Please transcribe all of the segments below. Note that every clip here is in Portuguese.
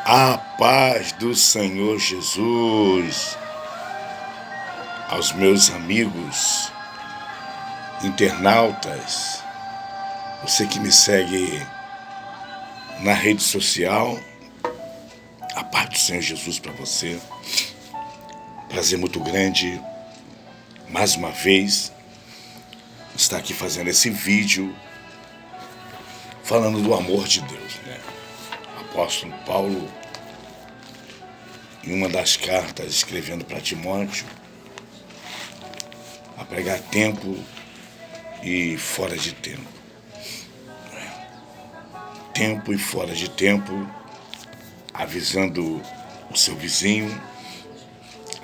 A paz do Senhor Jesus, aos meus amigos, internautas, você que me segue na rede social, a paz do Senhor Jesus para você. Prazer muito grande, mais uma vez, estar aqui fazendo esse vídeo, falando do amor de Deus, né? Apóstolo Paulo, em uma das cartas, escrevendo para Timóteo, a pregar tempo e fora de tempo. Tempo e fora de tempo, avisando o seu vizinho,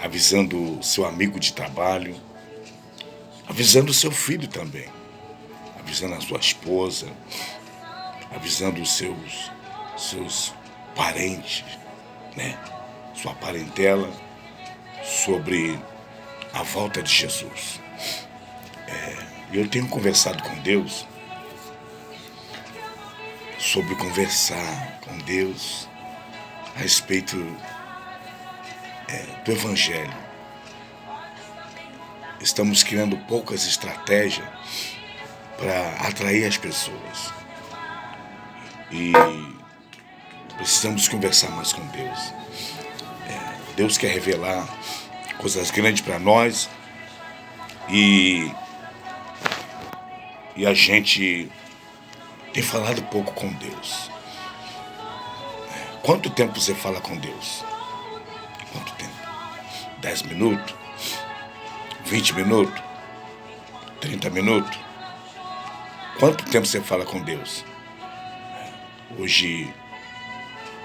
avisando o seu amigo de trabalho, avisando o seu filho também, avisando a sua esposa, avisando os seus parentes, né? Sua parentela, sobre a volta de Jesus. Eu tenho conversado com Deus sobre conversar com Deus a respeito do Evangelho. Estamos criando poucas estratégias para atrair as pessoas. E precisamos conversar mais com Deus. Deus quer revelar coisas grandes para nós e a gente tem falado pouco com Deus. Quanto tempo você fala com Deus? Quanto tempo? 10 minutos? 20 minutos? 30 minutos? Quanto tempo você fala com Deus? Hoje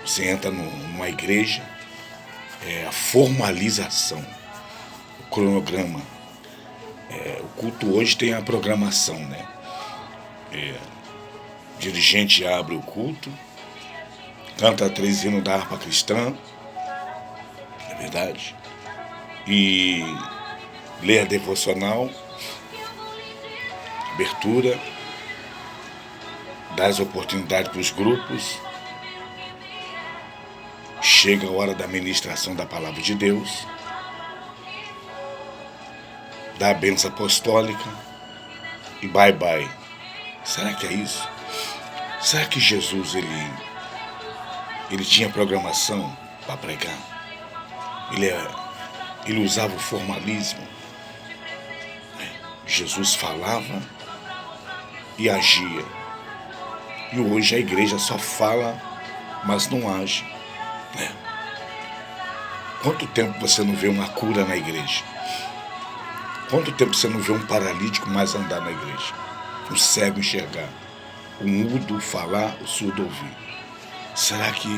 você entra numa igreja, a formalização, o cronograma. O culto hoje tem a programação, né? O dirigente abre o culto, canta 3 hinos da harpa cristã, é verdade, e lê a devocional, abertura, dá as oportunidades para os grupos, chega a hora da ministração da palavra de Deus, dá a bênção apostólica e bye bye. Será que é isso? Será que Jesus ele tinha programação para pregar? Ele usava o formalismo? Jesus falava e agia. E hoje a igreja só fala, mas não age. Quanto tempo você não vê uma cura na igreja? Quanto tempo você não vê um paralítico mais andar na igreja? Um cego enxergar, o mudo falar, o surdo ouvir. Será que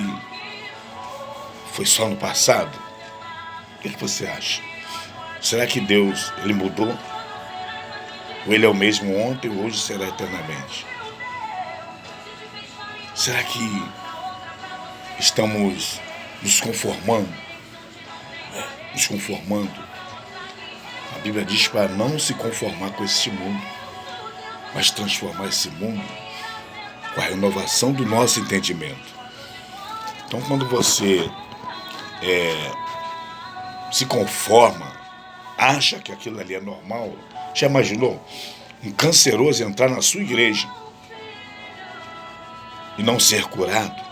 foi só no passado? O que você acha? Será que Deus, ele mudou? Ou ele é o mesmo ontem, hoje e será eternamente? Será que estamos nos conformando? Nos conformando. A Bíblia diz para não se conformar com este mundo, mas transformar esse mundo com a renovação do nosso entendimento. Então, quando você se conforma, acha que aquilo ali é normal, já imaginou um canceroso entrar na sua igreja e não ser curado,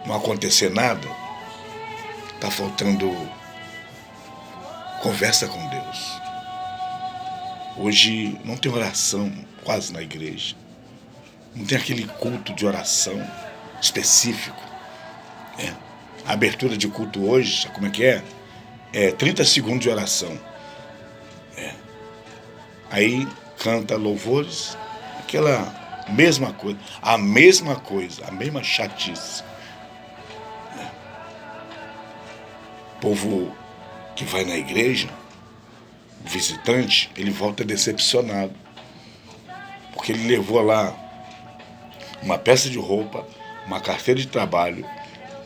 não acontecer nada? Está faltando conversa com Deus. Hoje não tem oração quase na igreja. Não tem aquele culto de oração específico. A abertura de culto hoje, sabe como é que é? 30 segundos de oração. Aí canta louvores, aquela mesma coisa, a mesma chatice. O povo que vai na igreja, o visitante, ele volta decepcionado, porque ele levou lá uma peça de roupa, uma carteira de trabalho,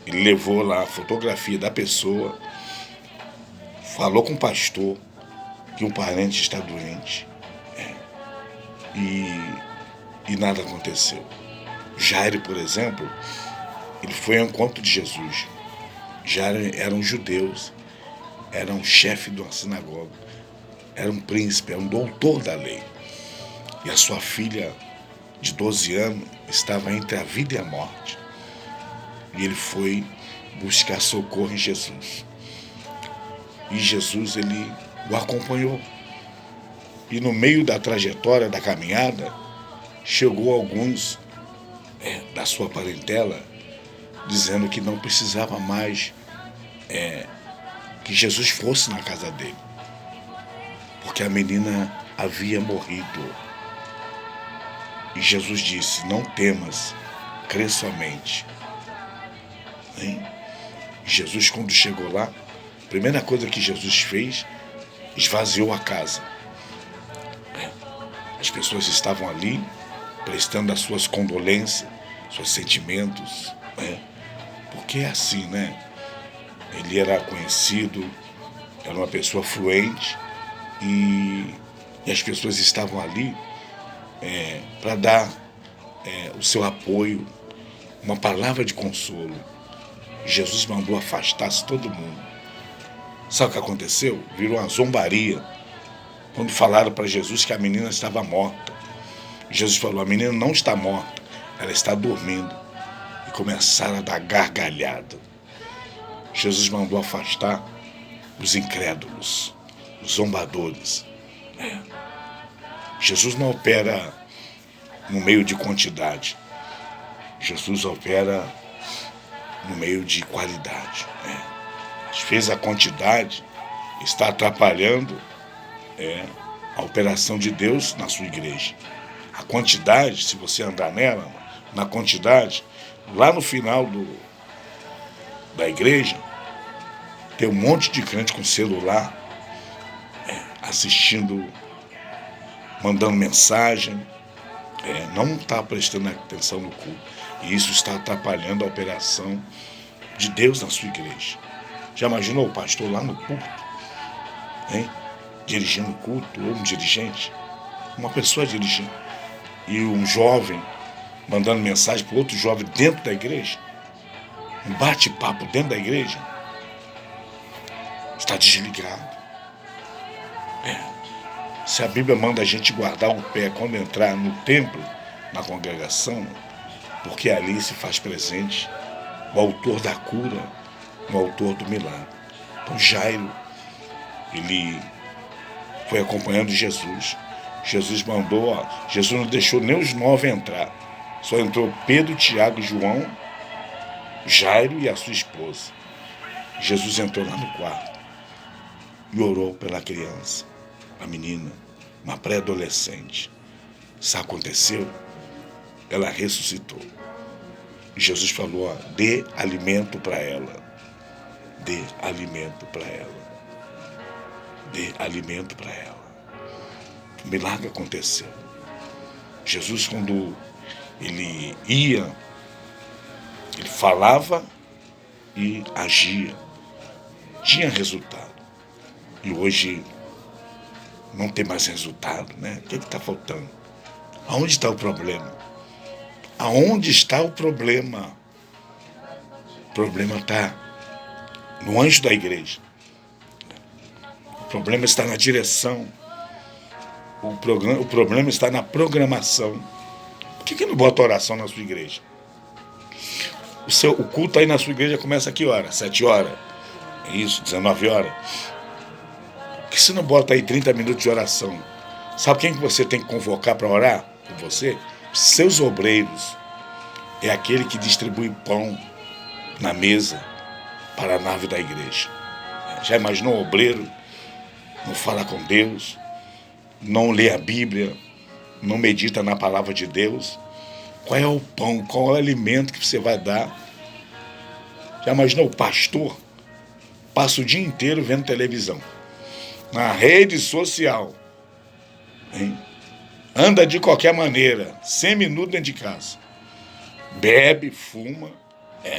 ele levou lá a fotografia da pessoa, falou com o pastor que um parente está doente, e nada aconteceu. Jairo, por exemplo, ele foi ao encontro de Jesus. já eram judeus, era um chefe de uma sinagoga, era um príncipe, era um doutor da lei. E a sua filha de 12 anos estava entre a vida e a morte. E ele foi buscar socorro em Jesus. E Jesus, ele o acompanhou. E no meio da trajetória, da caminhada, chegou alguns da sua parentela dizendo que não precisava mais que Jesus fosse na casa dele, porque a menina havia morrido. E Jesus disse: não temas, crê somente. Hein? Jesus, quando chegou lá, a primeira coisa que Jesus fez, esvaziou a casa. As pessoas estavam ali prestando as suas condolências, seus sentimentos, porque é assim, né? Ele era conhecido, era uma pessoa fluente e as pessoas estavam ali para dar o seu apoio, uma palavra de consolo. Jesus mandou afastar-se todo mundo. Sabe o que aconteceu? Virou uma zombaria quando falaram para Jesus que a menina estava morta. Jesus falou: a menina não está morta, ela está dormindo. E começaram a dar gargalhada. Jesus mandou afastar os incrédulos, os zombadores. Jesus não opera no meio de quantidade. Jesus opera no meio de qualidade. Às vezes a quantidade está atrapalhando a operação de Deus na sua igreja. A quantidade, se você andar nela, na quantidade, lá no final da igreja, tem um monte de crente com celular, assistindo, mandando mensagem, não está prestando atenção no culto. E isso está atrapalhando a operação de Deus na sua igreja. Já imaginou o pastor lá no culto, dirigindo o culto, ou um dirigente, uma pessoa dirigindo, e um jovem mandando mensagem para outro jovem dentro da igreja? Um bate-papo dentro da igreja? Está desligado. Se a Bíblia manda a gente guardar o pé quando entrar no templo, na congregação, porque ali se faz presente o autor da cura, o autor do milagre. Então Jairo, ele foi acompanhando Jesus. Jesus mandou, Jesus não deixou nem os 9 entrar. Só entrou Pedro, Tiago, João, Jairo e a sua esposa. Jesus entrou lá no quarto e orou pela criança, a menina, uma pré-adolescente. Sabe o que aconteceu? Ela ressuscitou. E Jesus falou: dê alimento para ela. Dê alimento para ela. Dê alimento para ela. O milagre aconteceu. Jesus, quando ele ia, ele falava e agia. Tinha resultado. E hoje não tem mais resultado, né? O que está faltando? Aonde está o problema? Aonde está o problema? O problema está no anjo da igreja. O problema está na direção. O problema está na programação. Por que não bota oração na sua igreja? O culto aí na sua igreja começa a que hora? 7 horas? É isso, 19 horas? Por que você não bota aí 30 minutos de oração? Sabe quem que você tem que convocar para orar com você? Seus obreiros. É aquele que distribui pão na mesa para a nave da igreja. Já imaginou o obreiro? Não fala com Deus, não lê a Bíblia, não medita na palavra de Deus. Qual é o pão, qual é o alimento que você vai dar? Já imaginou o pastor? Passa o dia inteiro vendo televisão, na rede social, anda de qualquer maneira, 100 minutos dentro de casa, bebe, fuma.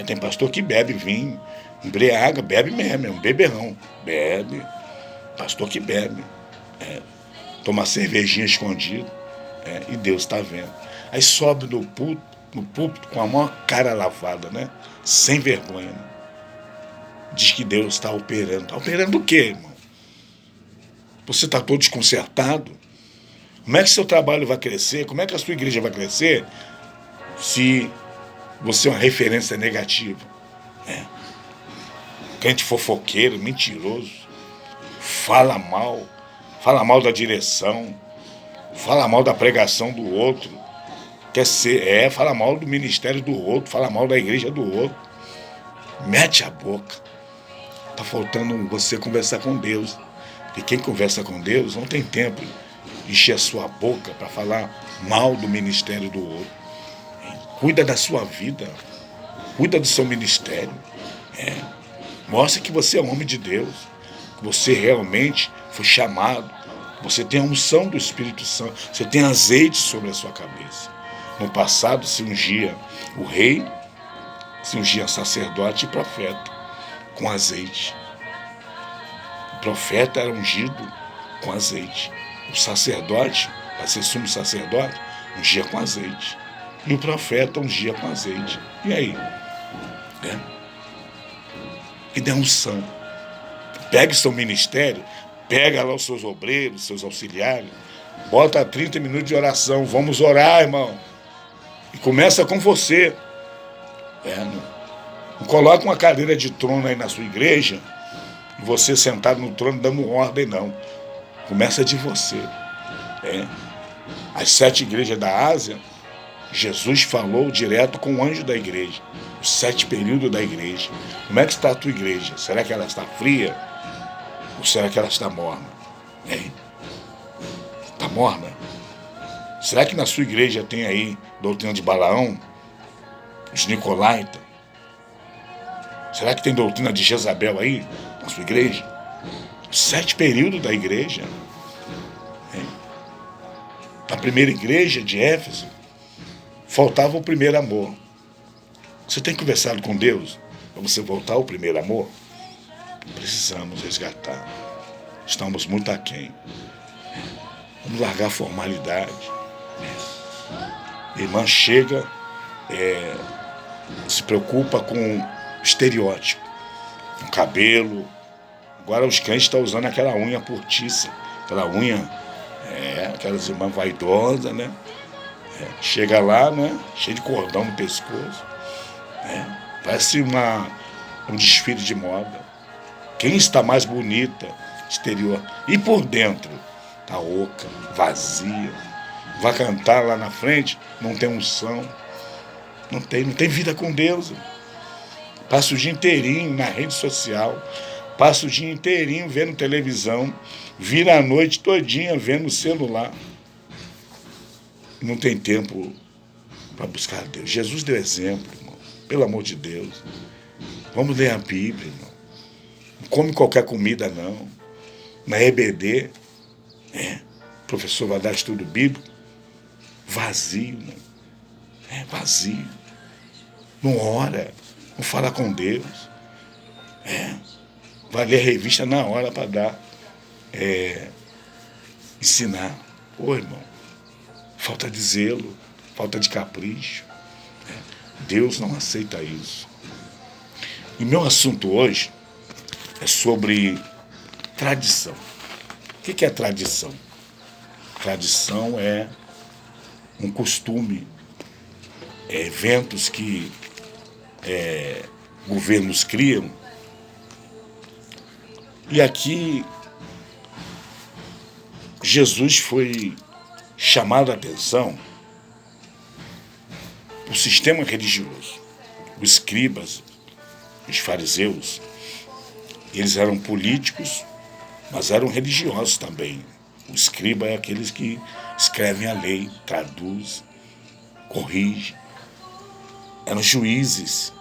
Tem pastor que bebe vinho, embriaga, bebe mesmo, é um beberrão, bebe. Pastor que bebe, toma cervejinha escondido, e Deus está vendo. Aí sobe no púlpito com a maior cara lavada, né? Sem vergonha. Né? diz que Deus está operando. Está operando o quê, irmão? Você está todo desconcertado? Como é que seu trabalho vai crescer? Como é que a sua igreja vai crescer se você é uma referência negativa? Crente fofoqueiro, mentiroso, fala mal da direção, fala mal da pregação do outro, fala mal do ministério do outro, fala mal da igreja do outro. Mete a boca. Está faltando você conversar com Deus. E quem conversa com Deus não tem tempo de encher a sua boca para falar mal do ministério do outro. Cuida da sua vida. Cuida do seu ministério. Mostra que você é um homem de Deus. Que você realmente foi chamado. Você tem a unção do Espírito Santo. Você tem azeite sobre a sua cabeça. No passado se ungia o rei, se ungia sacerdote e profeta com azeite. O profeta era ungido com azeite. O sacerdote, para ser sumo sacerdote, ungia com azeite. E o profeta ungia com azeite. E aí? E dê unção. Pegue seu ministério, pega lá os seus obreiros, seus auxiliares, bota 30 minutos de oração. Vamos orar, irmão. E começa com você. Não coloca uma cadeira de trono aí na sua igreja e você sentado no trono dando ordem, não. Começa de você. As 7 igrejas da Ásia, Jesus falou direto com o anjo da igreja. Os 7 períodos da igreja. Como é que está a tua igreja? Será que ela está fria? Ou será que ela está morna? Está morna? Será que na sua igreja tem aí doutrina de Balaão? Os Nicolaítas? Será que tem doutrina de Jezabel aí na sua igreja? 7 períodos da igreja. Na primeira igreja de Éfeso, faltava o primeiro amor. Você tem conversado com Deus para você voltar ao primeiro amor? Precisamos resgatar. Estamos muito aquém. Vamos largar a formalidade. A irmã chega, se preocupa com estereótipo, com cabelo. Agora os crentes estão usando aquela unha postiça, aquela unha, aquelas irmãs vaidosas, né? Chega lá, né? Cheio de cordão no pescoço. Parece um desfile de moda. Quem está mais bonita, exterior, e por dentro, tá oca, vazia. Vai cantar lá na frente, não tem unção, não tem vida com Deus. Passa o dia inteirinho na rede social, passa o dia inteirinho vendo televisão, vira a noite todinha vendo o celular. Não tem tempo para buscar a Deus. Jesus deu exemplo, irmão. Pelo amor de Deus. Vamos ler a Bíblia, irmão. Não come qualquer comida, não. Na EBD, o professor vai dar estudo bíblico, vazio, né? Vazio. Não ora, não fala com Deus. Vai ler a revista na hora para dar, ensinar. Irmão, falta de zelo, falta de capricho. Deus não aceita isso. E meu assunto hoje é sobre tradição. O que é tradição? Tradição é um costume, eventos que governos criam. E aqui Jesus foi chamado a atenção para o sistema religioso. Os escribas, os fariseus, eles eram políticos, mas eram religiosos também. O escriba é aqueles que escrevem a lei, traduz, corrige. Eram juízes.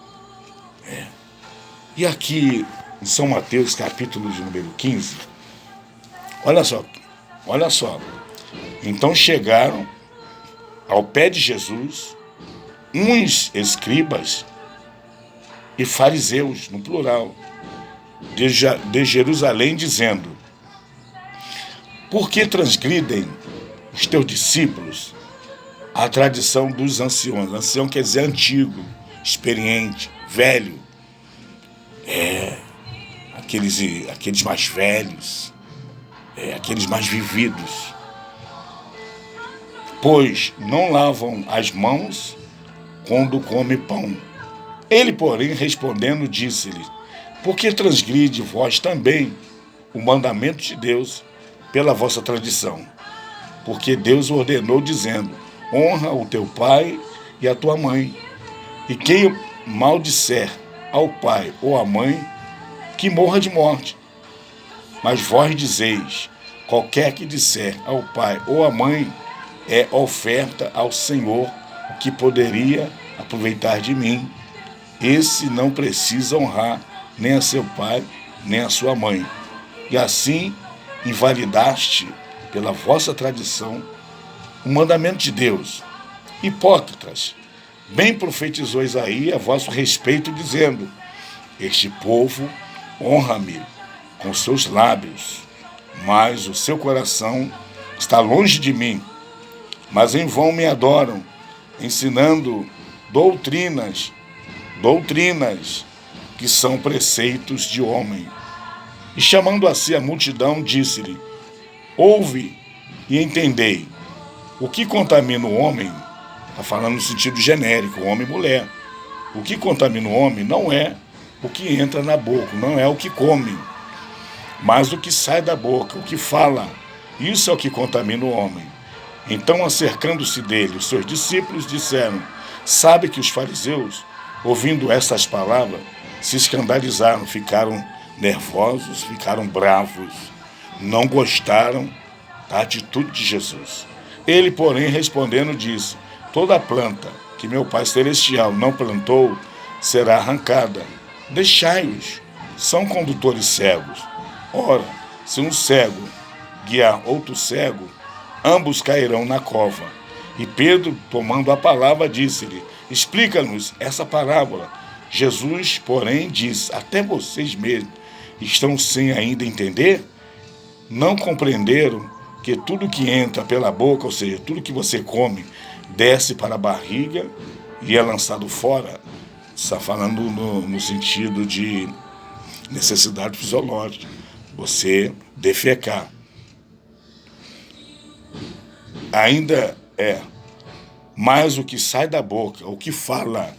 E aqui em São Mateus, capítulo de número 15, olha só. Então chegaram ao pé de Jesus uns escribas e fariseus, no plural, de Jerusalém, dizendo: por que transgridem os teus discípulos a tradição dos anciões? Ancião quer dizer antigo, experiente, velho. aqueles mais velhos, aqueles mais vividos, pois não lavam as mãos quando come pão. Ele, porém, respondendo, disse-lhe: por que transgride vós também o mandamento de Deus pela vossa tradição? Porque Deus ordenou, dizendo: honra o teu pai e a tua mãe. E quem maldisser ao pai ou à mãe, que morra de morte. Mas vós dizeis: qualquer que disser ao pai ou à mãe é oferta ao Senhor o que poderia aproveitar de mim. Esse não precisa honrar nem a seu pai, nem a sua mãe. E assim invalidaste, pela vossa tradição, o mandamento de Deus. Hipócritas, bem profetizou Isaías a vosso respeito, dizendo: este povo honra-me com seus lábios, mas o seu coração está longe de mim. Mas em vão me adoram, ensinando doutrinas que são preceitos de homem. E chamando a si a multidão, disse-lhe: ouve e entendei. O que contamina o homem, está falando no sentido genérico, homem e mulher. O que contamina o homem não é o que entra na boca, não é o que come, mas o que sai da boca, o que fala. Isso é o que contamina o homem. Então, acercando-se dele, os seus discípulos disseram: sabe que os fariseus, ouvindo essas palavras, se escandalizaram, ficaram nervosos, ficaram bravos, não gostaram da atitude de Jesus. Ele, porém, respondendo, disse: toda planta que meu Pai Celestial não plantou será arrancada. Deixai-os, são condutores cegos. Ora, se um cego guiar outro cego, ambos cairão na cova. E Pedro, tomando a palavra, disse-lhe: explica-nos essa parábola. Jesus, porém, disse: até vocês mesmos estão sem ainda entender? Não compreenderam que tudo que entra pela boca, ou seja, tudo que você come, desce para a barriga e é lançado fora? Está falando no sentido de necessidade fisiológica. Você defecar. Ainda mas o que sai da boca, o que fala,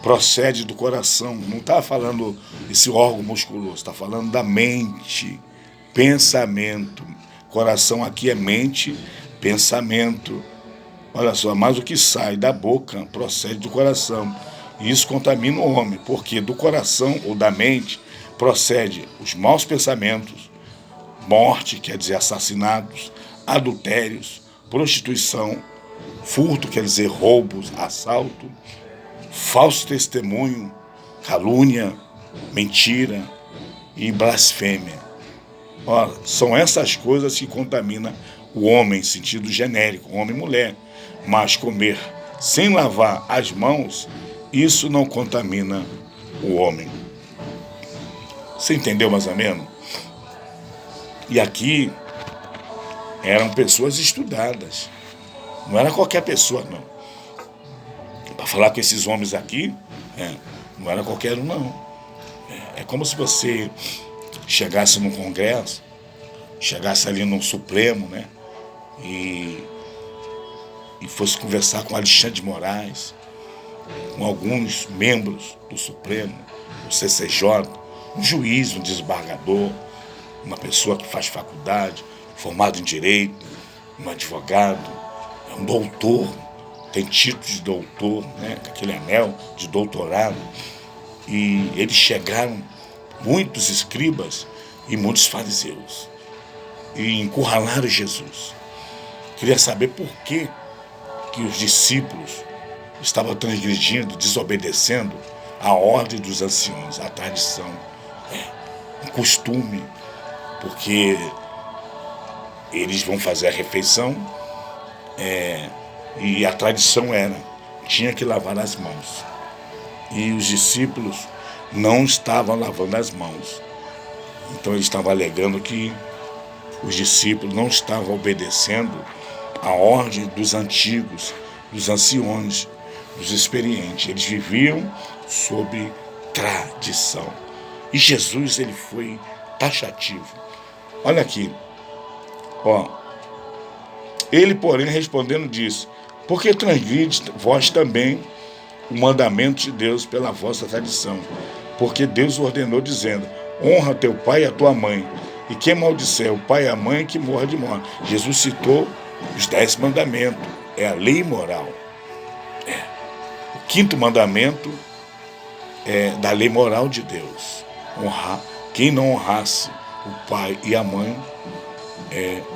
procede do coração. Não está falando esse órgão musculoso, está falando da mente, pensamento. Coração aqui é mente, pensamento. Olha só, mas o que sai da boca procede do coração. E isso contamina o homem, porque do coração ou da mente procede os maus pensamentos, morte, quer dizer assassinatos, adultérios, prostituição, furto, quer dizer roubos, assalto, falso testemunho, calúnia, mentira e blasfêmia. Ora, são essas coisas que contaminam o homem em sentido genérico, homem e mulher. Mas comer sem lavar as mãos, isso não contamina o homem. Você entendeu mais ou menos? E aqui eram pessoas estudadas. Não era qualquer pessoa, não. Para falar com esses homens aqui, não era qualquer um, não. É como se você chegasse num congresso, chegasse ali no Supremo, né? E fosse conversar com Alexandre de Moraes, com alguns membros do Supremo, do CCJ, um juiz, um desembargador, uma pessoa que faz faculdade, formado em Direito, um advogado, um doutor, tem título de doutor, né, aquele anel de doutorado. E eles chegaram, muitos escribas e muitos fariseus, e encurralaram Jesus. Queria saber por que os discípulos estavam transgredindo, desobedecendo a ordem dos anciãos, a tradição, o costume, porque eles vão fazer a refeição e a tradição tinha que lavar as mãos. E os discípulos não estavam lavando as mãos. Então eles estavam alegando que os discípulos não estavam obedecendo a ordem dos antigos, dos anciões, dos experientes. Eles viviam sob tradição. E Jesus, ele foi taxativo. Olha aqui. Ó. Ele, porém, respondendo, disse: por que transgride vós também o mandamento de Deus pela vossa tradição? Porque Deus ordenou, dizendo: honra teu pai e a tua mãe, e quem maldisser o pai e a mãe, que morra de morte. Jesus citou os 10 mandamentos. É a lei moral. O 5º mandamento é da lei moral de Deus. Honrar. Quem não honrasse o pai e a mãe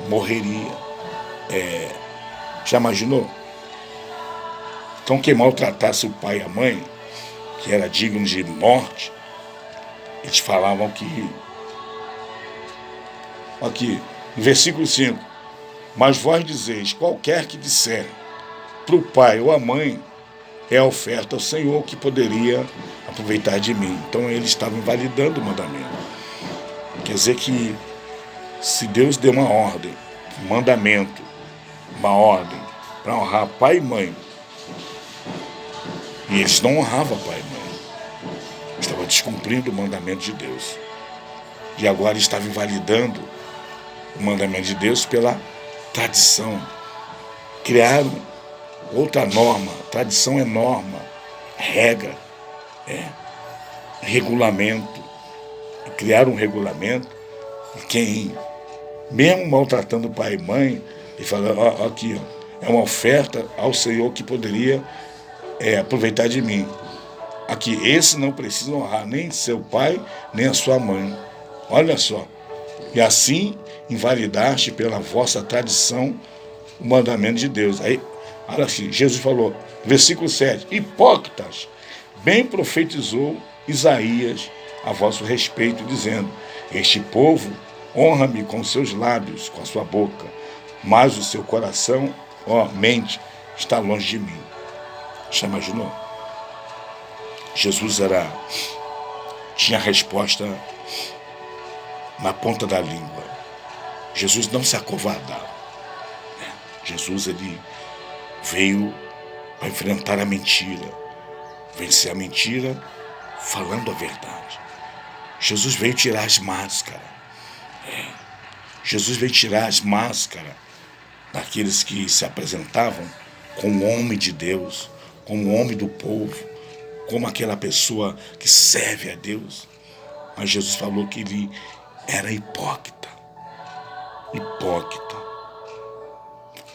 morreria. Já imaginou? Então quem maltratasse o pai e a mãe, que era digno de morte, eles falavam que... Aqui, no versículo 5. Mas vós dizeis: qualquer que disser para o pai ou a mãe, é a oferta ao Senhor que poderia aproveitar de mim. Então eles estavam invalidando o mandamento. Quer dizer que se Deus deu uma ordem, um mandamento, uma ordem para honrar pai e mãe, e eles não honravam pai e mãe, estavam descumprindo o mandamento de Deus. E agora estavam invalidando o mandamento de Deus pela tradição. Criaram outra norma. Tradição é norma, regra, regulamento. Criaram um regulamento. E quem, mesmo maltratando o pai e mãe, e falando: aqui, é uma oferta ao Senhor que poderia aproveitar de mim. Aqui, esse não precisa honrar nem seu pai, nem a sua mãe. Olha só. E assim invalidaste pela vossa tradição o mandamento de Deus. Aí, olha assim, Jesus falou, versículo 7, hipócritas, bem profetizou Isaías a vosso respeito, dizendo: este povo honra-me com seus lábios, com a sua boca, mas o seu coração, mente, está longe de mim. Já imaginou? Jesus tinha a resposta na ponta da língua. Jesus não se acovardava. Jesus, ele veio para enfrentar a mentira, vencer a mentira falando a verdade. Jesus veio tirar as máscaras. Jesus veio tirar as máscaras daqueles que se apresentavam como homem de Deus, como homem do povo, como aquela pessoa que serve a Deus. Mas Jesus falou que ele era hipócrita. Hipócrita.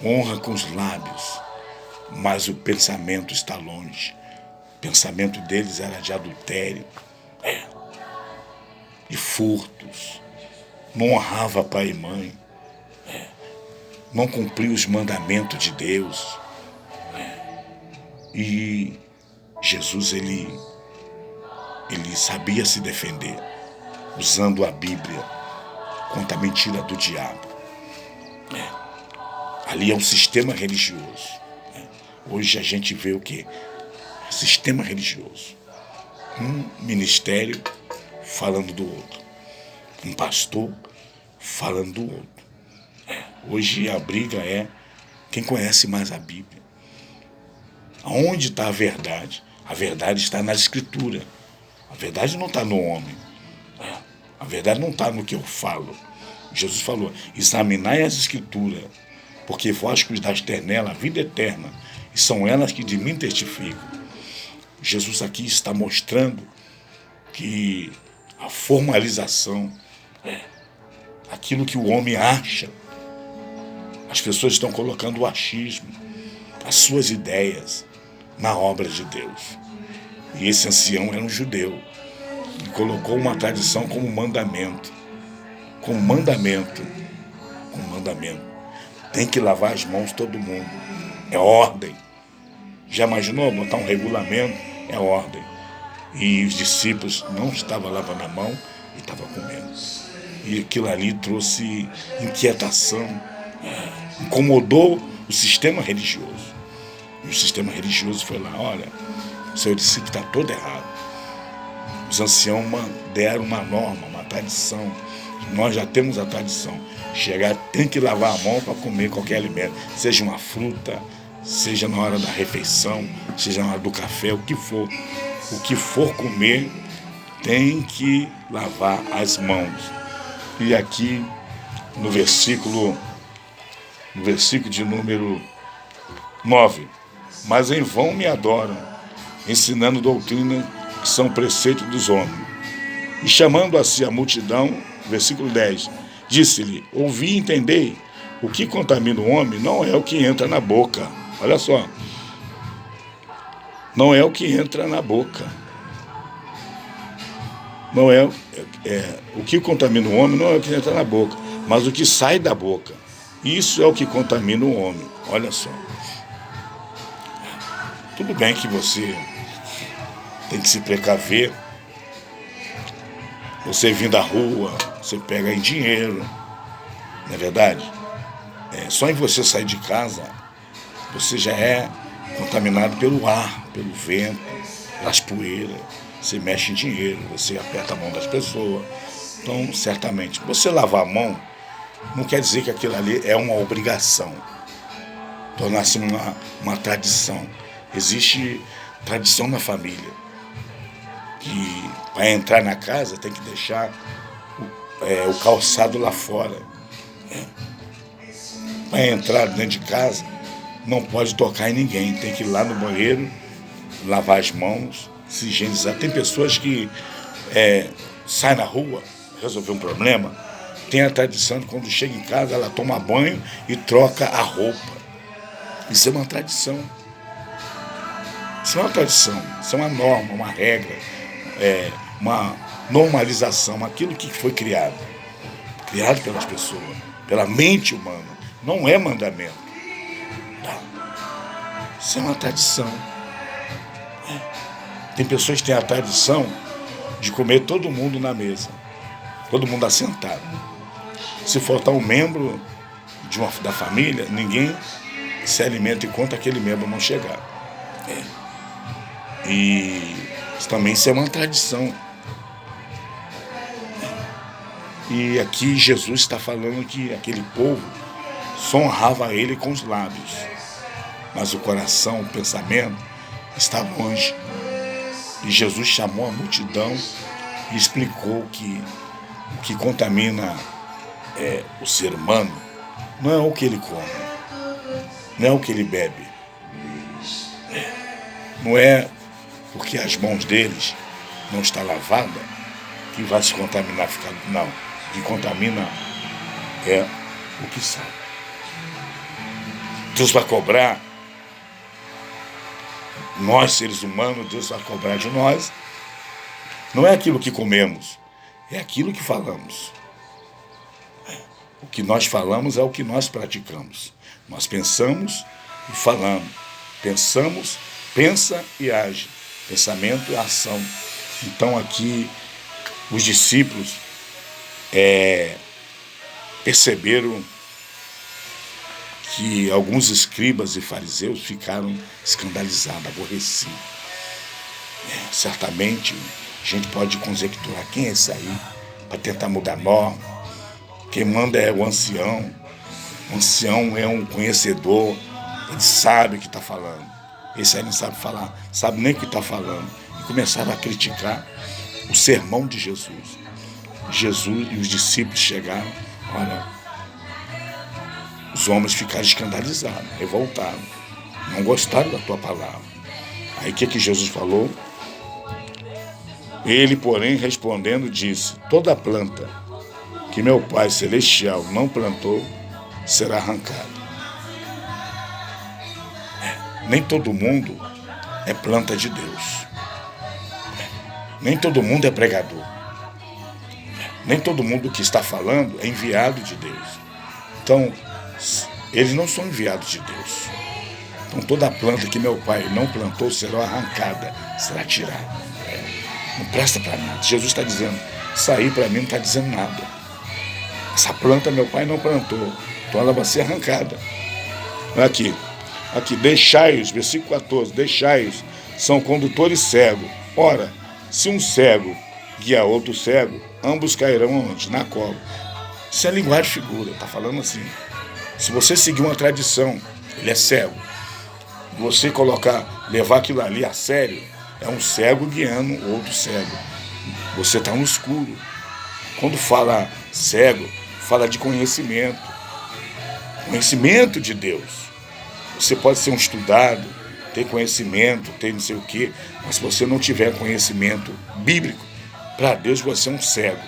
Honra com os lábios, mas o pensamento está longe. O pensamento deles era de adultério, e furtos. Não honrava pai e mãe. Não cumpria os mandamentos de Deus. E Jesus, ele sabia se defender, usando a Bíblia contra a mentira do diabo. Ali é um sistema religioso. Hoje a gente vê o quê? Sistema religioso. Um ministério falando do outro. Um pastor falando do outro. Hoje a briga é quem conhece mais a Bíblia. Aonde está a verdade? A verdade está na Escritura. A verdade não está no homem. A verdade não está no que eu falo. Jesus falou: examinai as Escrituras, porque vós cuidastes nela a vida eterna, e são elas que de mim testificam. Jesus aqui está mostrando que a formalização, aquilo que o homem acha, as pessoas estão colocando o achismo, as suas ideias, na obra de Deus. E esse ancião era um judeu, e colocou uma tradição como mandamento. Como mandamento. Como mandamento. Tem que lavar as mãos todo mundo. É ordem. Já imaginou botar um regulamento? É ordem. E os discípulos não estavam lavando a mão e estavam comendo. E aquilo ali trouxe inquietação, incomodou o sistema religioso. E o sistema religioso foi lá: olha, o seu discípulo está todo errado. Os anciãos deram uma norma, uma tradição. Nós já temos a tradição. Chegar, tem que lavar a mão para comer qualquer alimento. Seja uma fruta, seja na hora da refeição, seja na hora do café, o que for. O que for comer, tem que lavar as mãos. E aqui no versículo de número 9: mas em vão me adoram, ensinando doutrina que são preceitos dos homens. E chamando a si a multidão, versículo 10, disse-lhe: ouvi e entendei, o que contamina o homem não é o que entra na boca. Olha só, não é o que entra na boca. Não é o que contamina o homem não é o que entra na boca, mas o que sai da boca. Isso é o que contamina o homem. Olha só. Tudo bem que você tem que se precaver. Você vindo da rua, você pega em dinheiro, não é verdade? Só em você sair de casa, você já é contaminado pelo ar, pelo vento, pelas poeiras. Você mexe em dinheiro, você aperta a mão das pessoas. Então, certamente, você lavar a mão não quer dizer que aquilo ali é uma obrigação. Tornar-se uma tradição. Existe tradição na família. Que para entrar na casa tem que deixar o calçado lá fora. Para entrar dentro de casa não pode tocar em ninguém. Tem que ir lá no banheiro, lavar as mãos, se higienizar. Tem pessoas que saem na rua, resolver um problema, tem a tradição de quando chega em casa, ela toma banho e troca a roupa. Isso é uma tradição. Isso é uma tradição, isso é uma norma, uma regra, uma normalização, aquilo que foi criado pelas pessoas, pela mente humana. Não é mandamento. Tá? Isso é uma tradição. Tem pessoas que têm a tradição de comer todo mundo na mesa, todo mundo assentado. Se faltar um membro da família, ninguém se alimenta enquanto aquele membro não chegar. E também isso é uma tradição. E aqui Jesus está falando que aquele povo só honrava ele com os lábios, mas o coração, o pensamento está longe. E Jesus chamou a multidão e explicou que o que contamina o ser humano não é o que ele come, não é o que ele bebe, não é porque as mãos deles não estão lavadas que vai se contaminar. Não, o que contamina é o que sai. Deus vai cobrar, nós seres humanos, Deus vai cobrar de nós. Não é aquilo que comemos, é aquilo que falamos. O que nós falamos é o que nós praticamos. Nós pensamos e falamos. Pensamos, pensa e age. Pensamento e ação. Então aqui os discípulos perceberam que alguns escribas e fariseus ficaram escandalizados, aborrecidos. Certamente a gente pode conjecturar quem é esse aí para tentar mudar a norma. Quem manda é o ancião. O ancião é um conhecedor, ele sabe o que está falando. Esse aí não sabe falar, sabe nem o que está falando. E começaram a criticar o sermão de Jesus. Jesus e os discípulos chegaram, olha, os homens ficaram escandalizados, revoltados, não gostaram da tua palavra. Aí o que Jesus falou? Ele, porém, respondendo, disse: toda planta que meu Pai Celestial não plantou será arrancada. Nem todo mundo é planta de Deus. Nem todo mundo é pregador. Nem todo mundo que está falando é enviado de Deus. Então, eles não são enviados de Deus. Então, toda planta que meu Pai não plantou será arrancada, será tirada. Não presta para nada. Jesus está dizendo, isso aí para mim não está dizendo nada. Essa planta meu Pai não plantou, então ela vai ser arrancada. Aqui, deixai-os, versículo 14, deixai-os, são condutores cegos. Ora, se um cego guiar outro cego, ambos cairão onde? Na cova. Isso é linguagem de figura, está falando assim. Se você seguir uma tradição, ele é cego. Você levar aquilo ali a sério, é um cego guiando outro cego. Você está no escuro. Quando fala cego, fala de conhecimento. Conhecimento de Deus. Você pode ser um estudado, ter conhecimento, ter não sei o quê, mas se você não tiver conhecimento bíblico, para Deus você é um cego.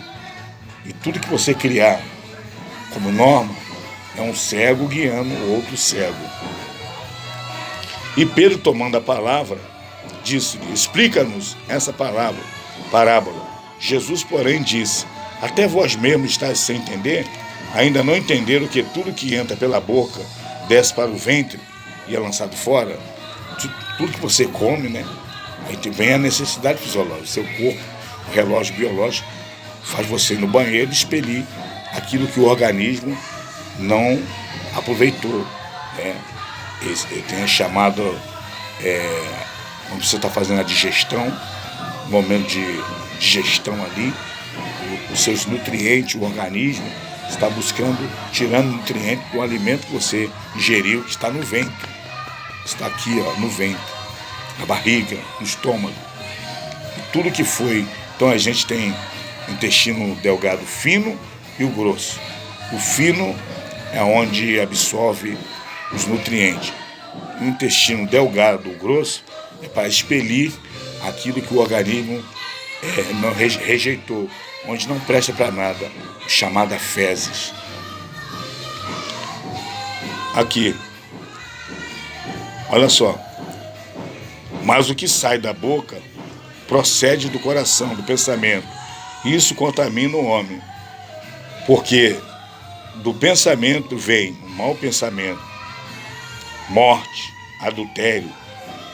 E tudo que você criar como norma é um cego guiando outro cego. E Pedro, tomando a palavra, disse-lhe: explica-nos essa parábola. Jesus, porém, disse: até vós mesmos estáis sem entender? Ainda não entenderam que tudo que entra pela boca desce para o ventre e é lançado fora? Tudo que você come, né? Aí vem a necessidade fisiológica. Seu corpo, o relógio biológico, faz você ir no banheiro expelir aquilo que o organismo não aproveitou, né? Ele tem a chamada, quando você está fazendo a digestão, no momento de digestão ali, os seus nutrientes, o organismo está buscando, tirando nutrientes do alimento que você ingeriu, que está no ventre. Está aqui, ó, no ventre, na barriga, no estômago. E tudo que foi. Então a gente tem o intestino delgado fino e o grosso. O fino é onde absorve os nutrientes. O intestino delgado, o grosso, é para expelir aquilo que o organismo não rejeitou, onde não presta para nada, chamada fezes. Aqui, olha só. Mas o que sai da boca procede do coração, do pensamento. Isso contamina o homem, porque do pensamento vem o mau pensamento, morte, adultério,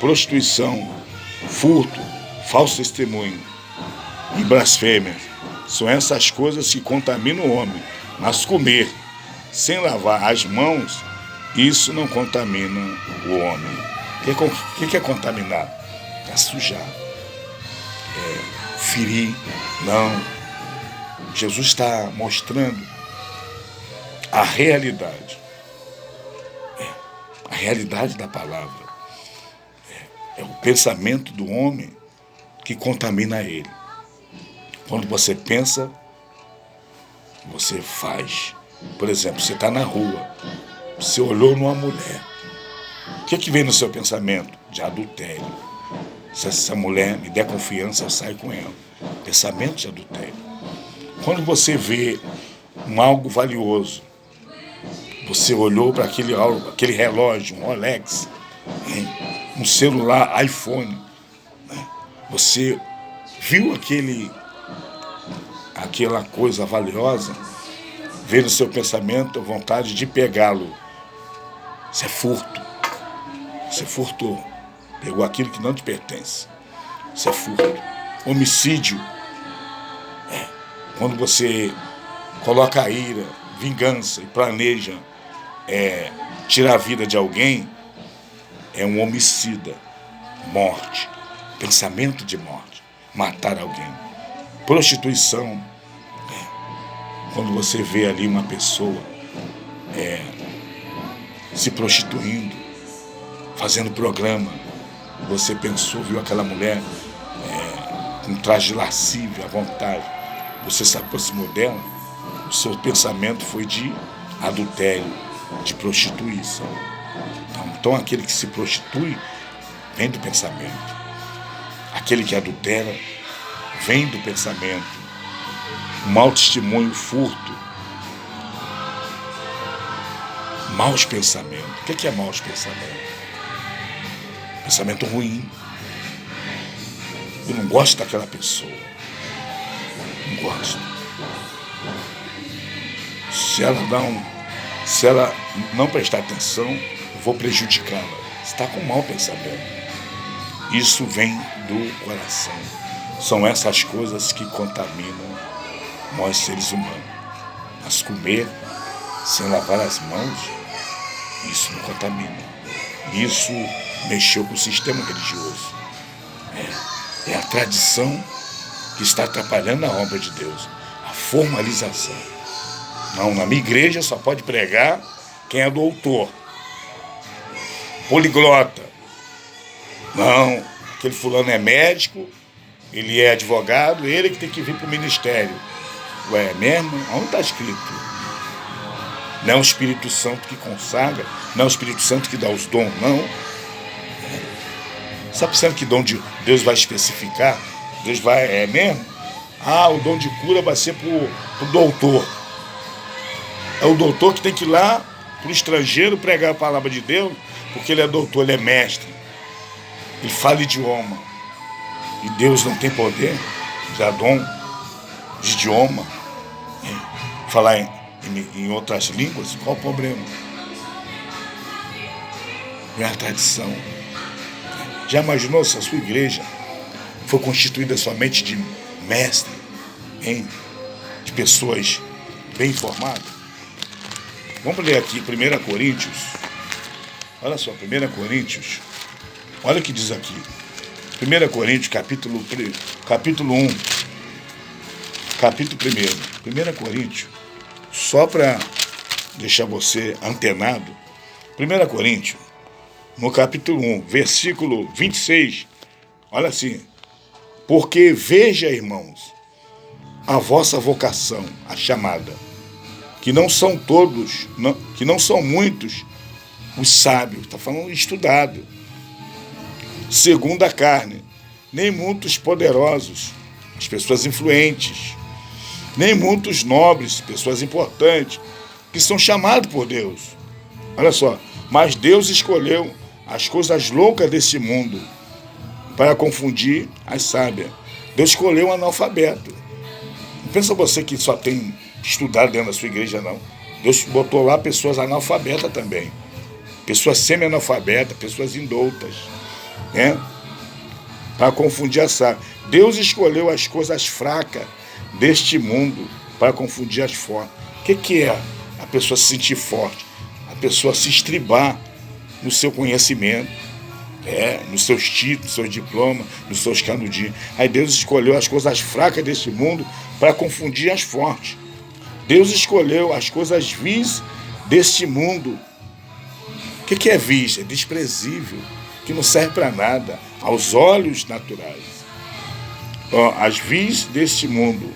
prostituição, furto, falso testemunho e blasfêmia. São essas coisas que contaminam o homem. Mas comer sem lavar as mãos, isso não contamina o homem. O que é contaminar? É sujar, ferir. Não. Jesus está mostrando a realidade. A realidade da palavra. É o pensamento do homem que contamina ele. Quando você pensa, você faz. Por exemplo, você está na rua, você olhou numa mulher. O que vem no seu pensamento? De adultério. Se essa mulher me der confiança, eu saio com ela. Pensamento de adultério. Quando você vê algo valioso, você olhou para aquele relógio, um Rolex, um celular iPhone, você viu aquela coisa valiosa, veio no seu pensamento a vontade de pegá-lo. Isso é furto. Você furtou. Pegou aquilo que não te pertence. Isso é furto. Homicídio. Quando você coloca a ira, vingança e planeja tirar a vida de alguém, é um homicida. Morte. Pensamento de morte. Matar alguém. Prostituição. Quando você vê ali uma pessoa se prostituindo, fazendo programa, você pensou, viu aquela mulher com traje lascivo à vontade, você se aproximou dela, o seu pensamento foi de adultério, de prostituição. Então aquele que se prostitui vem do pensamento. Aquele que adultera vem do pensamento. Mau testemunho, furto. Maus pensamentos. O que é maus pensamentos? Pensamento ruim. Eu não gosto daquela pessoa. Não gosto. Se ela não prestar atenção, eu vou prejudicá-la. Você está com mau pensamento. Isso vem do coração. São essas coisas que contaminam nós seres humanos. Mas comer sem lavar as mãos, isso não contamina. Isso mexeu com o sistema religioso. É a tradição que está atrapalhando a obra de Deus. A formalização. Não, na minha igreja só pode pregar quem é doutor. Poliglota. Não, aquele fulano é médico, ele é advogado, ele que tem que vir para o ministério. Ué, mesmo? Onde está escrito? Não é o Espírito Santo que consagra, não é o Espírito Santo que dá os dons, não. Sabe pensando que dom de Deus vai especificar? Deus vai, é mesmo? O dom de cura vai ser pro doutor. É o doutor que tem que ir lá pro estrangeiro pregar a palavra de Deus, porque ele é doutor, ele é mestre. Ele fala idioma. E Deus não tem poder de dar dom de idioma. Falar em outras línguas, qual o problema? É a tradição. Já imaginou se a sua igreja foi constituída somente de mestre, de pessoas bem informadas? Vamos ler aqui 1 Coríntios. Olha só, 1 Coríntios. Olha o que diz aqui. 1 Coríntios, capítulo 1. Capítulo 1. 1 Coríntios. Só para deixar você antenado. 1 Coríntios, no capítulo 1, versículo 26. Olha assim. Porque veja, irmãos, a vossa vocação, a chamada, que não são todos, que não são muitos os sábios, está falando estudado, segundo a carne, nem muitos poderosos, as pessoas influentes, nem muitos nobres, pessoas importantes, que são chamados por Deus. Olha só, mas Deus escolheu as coisas loucas desse mundo para confundir as sábias. Deus escolheu um analfabeto. Não pensa você que só tem estudado dentro da sua igreja, não. Deus botou lá pessoas analfabetas também. Pessoas semi-analfabetas, pessoas indoutas. Para confundir a sábia. Deus escolheu as coisas fracas deste mundo para confundir as fortes. O que é a pessoa se sentir forte? A pessoa se estribar no seu conhecimento, nos seus títulos, nos seus diplomas, nos seus canudinhos. Aí Deus escolheu as coisas fracas deste mundo para confundir as fortes. Deus escolheu as coisas vis deste mundo. O que é vis? É desprezível, que não serve para nada aos olhos naturais. As vis deste mundo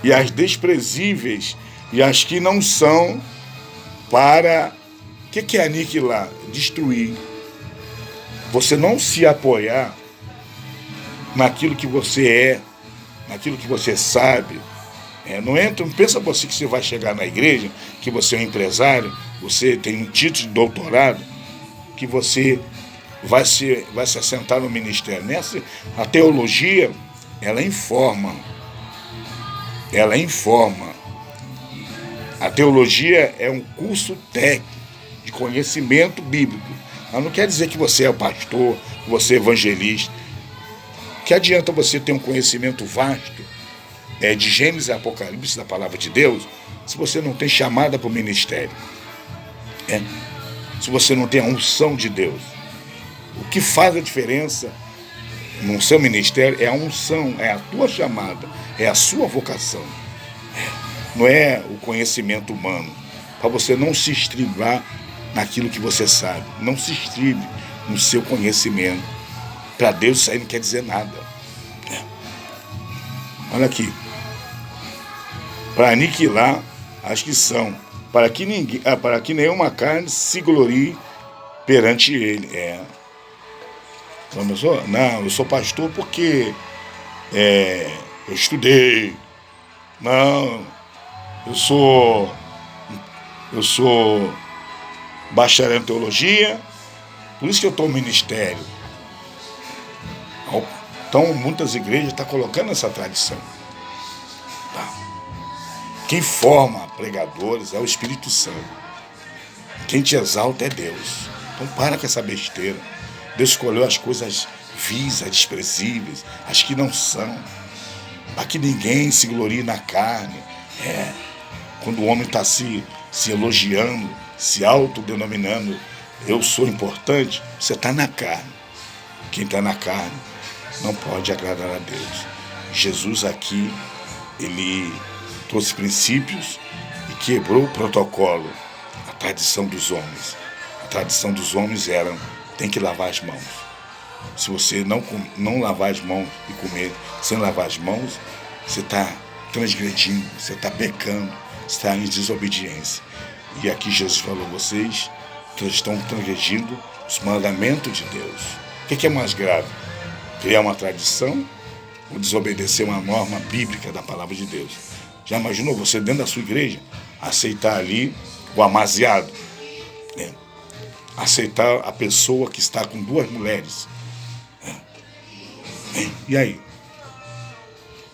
e as desprezíveis e as que não são para... O que é aniquilar? Destruir. Você não se apoiar naquilo que você é, naquilo que você sabe. Não pensa você que você vai chegar na igreja, que você é um empresário, você tem um título de doutorado, que você vai se assentar no ministério. A teologia, ela informa. Ela informa. A teologia é um curso técnico de conhecimento bíblico. Mas não quer dizer que você é pastor, que você é evangelista. Que adianta você ter um conhecimento vasto de Gênesis e Apocalipse da palavra de Deus, se você não tem chamada para o ministério? Se você não tem a unção de Deus. O que faz a diferença no seu ministério é a unção, é a tua chamada, é a sua vocação. Não é o conhecimento humano. Para você não se estribar naquilo que você sabe. Não se estribe no seu conhecimento. Para Deus isso aí não quer dizer nada. Olha aqui. Para aniquilar as que são, para que nenhuma carne se glorie perante ele. Não, eu sou pastor porque eu estudei. Não, eu sou bacharel em teologia, por isso que eu estou no ministério. Então, muitas igrejas estão colocando essa tradição. Quem forma pregadores é o Espírito Santo. Quem te exalta é Deus. Então, para com essa besteira. Deus escolheu as coisas vis, as desprezíveis, as que não são, para que ninguém se glorie na carne. Quando o homem está se elogiando, se autodenominando, eu sou importante, você está na carne. Quem está na carne não pode agradar a Deus. Jesus aqui, ele trouxe princípios e quebrou o protocolo, a tradição dos homens. A tradição dos homens era, tem que lavar as mãos. Se você não lavar as mãos e comer sem lavar as mãos, você está transgredindo, você está pecando, você está em desobediência. E aqui Jesus falou, vocês estão transgredindo os mandamentos de Deus. O que é mais grave? Criar uma tradição ou desobedecer uma norma bíblica da palavra de Deus? Já imaginou você dentro da sua igreja aceitar ali o amaziado? Aceitar a pessoa que está com 2 mulheres? E aí?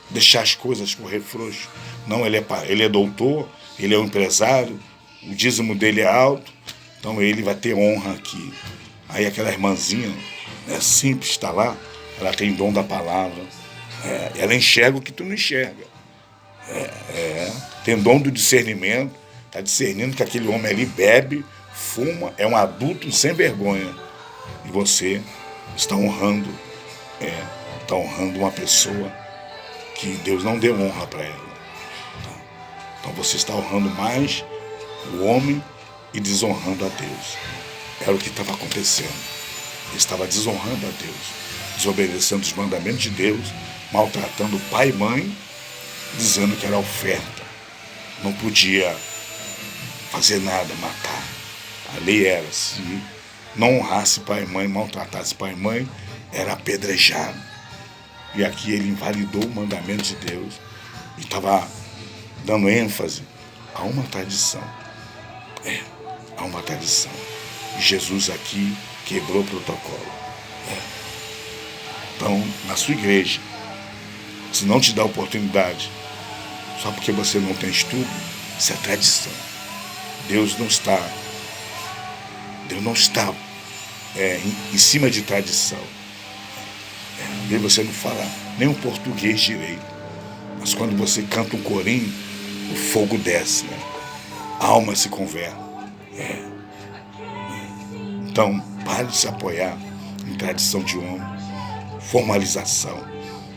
Deixar as coisas correr frouxo? Não, ele é doutor, ele é um empresário, o dízimo dele é alto, então ele vai ter honra aqui. Aí aquela irmãzinha, simples, está lá, ela tem dom da palavra, ela enxerga o que tu não enxerga. Tem dom do discernimento, está discernindo que aquele homem ali bebe, fuma, é um adulto sem vergonha. E você está honrando, uma pessoa que Deus não deu honra para ela. Então você está honrando mais o homem e desonrando a Deus. Era o que estava acontecendo. Ele estava desonrando a Deus, desobedecendo os mandamentos de Deus, maltratando pai e mãe, dizendo que era oferta. Não podia fazer nada, matar. A lei era, se não honrasse pai e mãe, maltratasse pai e mãe, era apedrejado. E aqui ele invalidou o mandamento de Deus e estava dando ênfase a uma tradição. A uma tradição. E Jesus aqui quebrou o protocolo. Então, na sua igreja, se não te dá oportunidade, só porque você não tem estudo, isso é tradição. Deus não está em cima de tradição. E você não fala nem um português direito. Mas quando você canta um corinho, o fogo desce, a alma se converte. Então, pare de se apoiar em tradição de homem, formalização,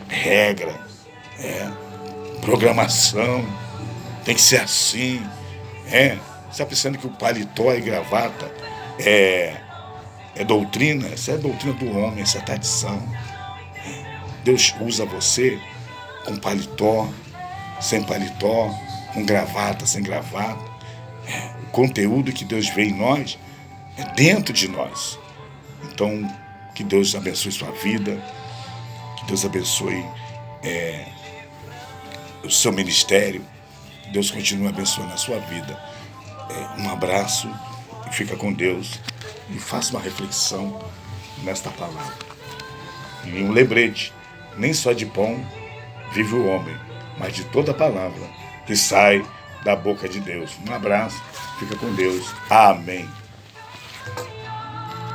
regra, programação, tem que ser assim. Você está pensando que o paletó e gravata é doutrina? Essa é a doutrina do homem, essa é a tradição. Deus usa você com paletó, sem paletó, com gravata, sem gravata. O conteúdo que Deus vê em nós é dentro de nós. Então, que Deus abençoe sua vida, que Deus abençoe o seu ministério, que Deus continue abençoando a sua vida. Um abraço, e fica com Deus, e faça uma reflexão nesta palavra. E um lembrete, nem só de pão vive o homem, mas de toda a palavra que sai da boca de Deus. Um abraço, fica com Deus. Amém.